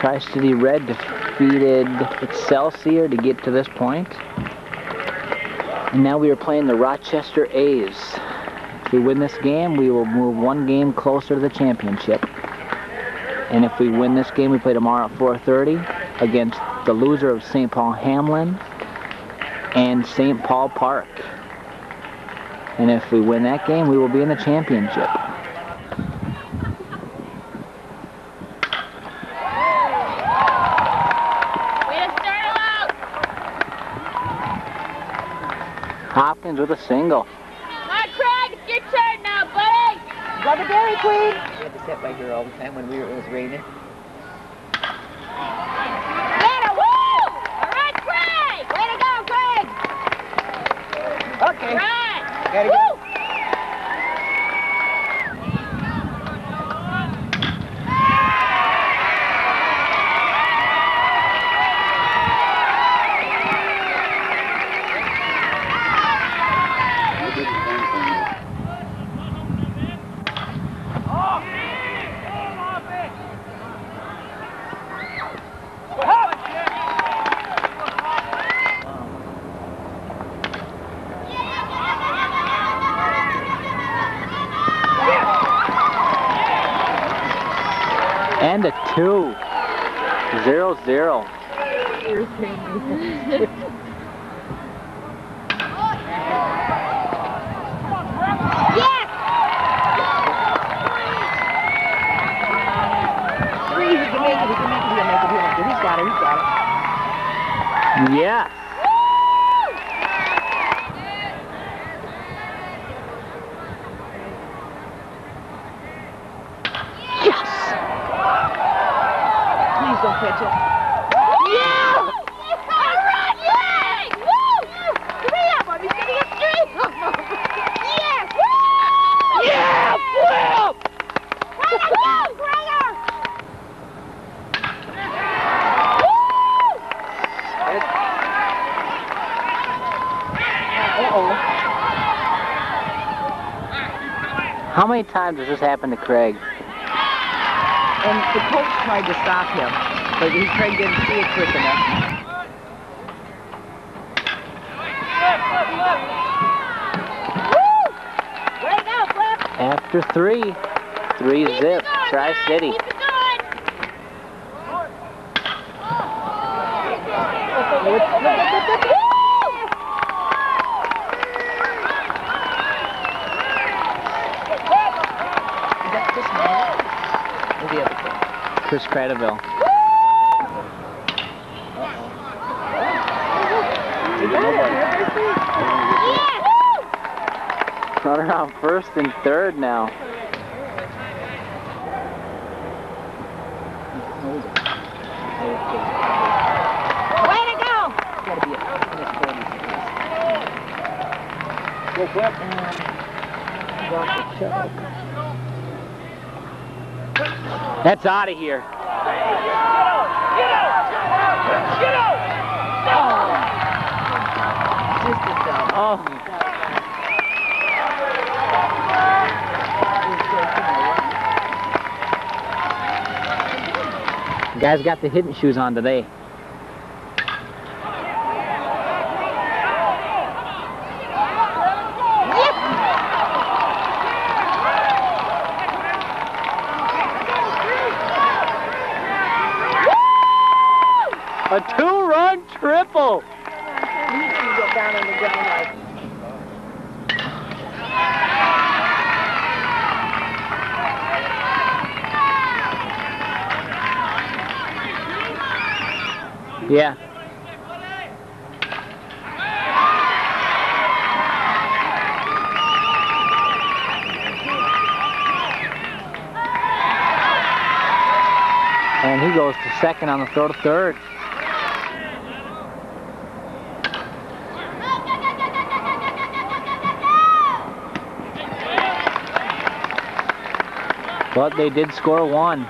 Tri-City Red defeated Excelsior to get to this point. And now we are playing the Rochester A's. If we win this game, we will move one game closer to the championship. And if we win this game, we play tomorrow at 4:30 against the loser of St. Paul Hamlin and St. Paul Park. And if we win that game, we will be in the championship. Hopkins with a single. Come on, Craig, it's your turn now, buddy. Got the Dairy Queen. We had to sit by here all the time when it was raining. Get a woo! All right, Craig. Way to go, Craig. Okay. Right. Gotta go. Woo! And a 2. 0-0. Yes! 3, he can make it, he can make it, he'll make it, he'll make it. He's got it, he's got it. Yes. Yes. Please don't catch it. Yeah! All right, yay! Woo! 3 up, are we getting a 3? Yes! Woo! Yeah, flip! Way to go, Gregor! Uh-oh. How many times has this happened to Craig? And the coach tried to stop him, but Craig didn't see it quick enough. Woo! Way to go, Flip! After 3. 3 Keep zip. it going, Tri-City. Keep it going! Is that just me? Or the other kid? Chris Cradaville. Running around first and third now. Way to go! Gotta be in his 40s. Go Flip. That's out of here. Oh. The guy's got the hitting shoes on today. A 2-run triple. He's gonna get down on the ground like. Yeah. And he goes to second on the throw to third. But they did score 1.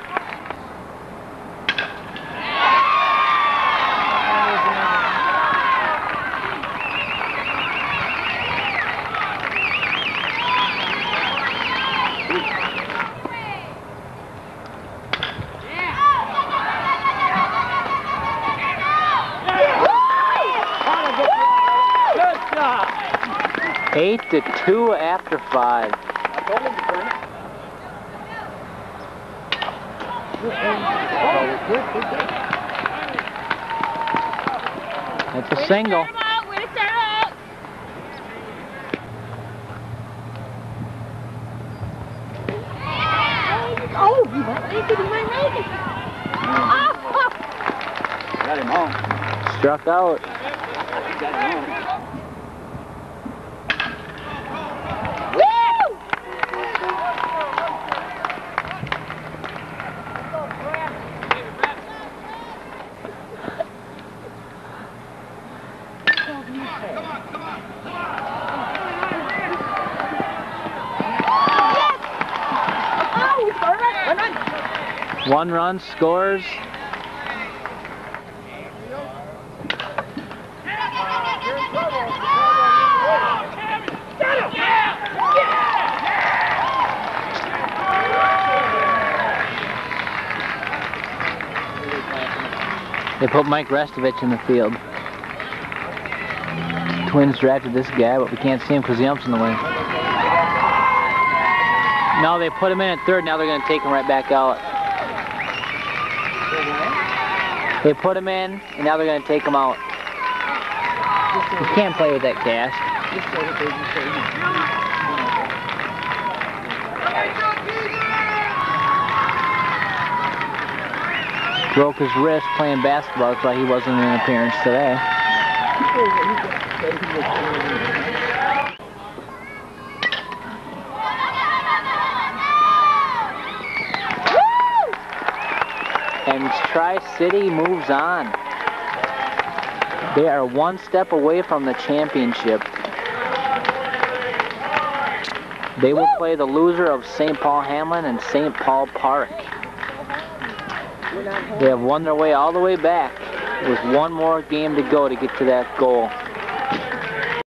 8-2 after 5. That's a single. Way to start out. Oh, he went naked. He went naked. Oh. Got him home. Struck out. Got him home. One run scores. They put Mike Restovich in the field. Twins drafted this guy, but we can't see him because the ump's in the way. No, they put him in at third. Now they're going to take him right back out. They put him in, and now they're going to take him out. You can't play with that cast. Broke his wrist playing basketball, that's why he wasn't in an appearance today. And Tri-City moves on. They are one step away from the championship. They will play the loser of St. Paul Hamlin and St. Paul Park. They have won their way all the way back with one more game to go to get to that goal.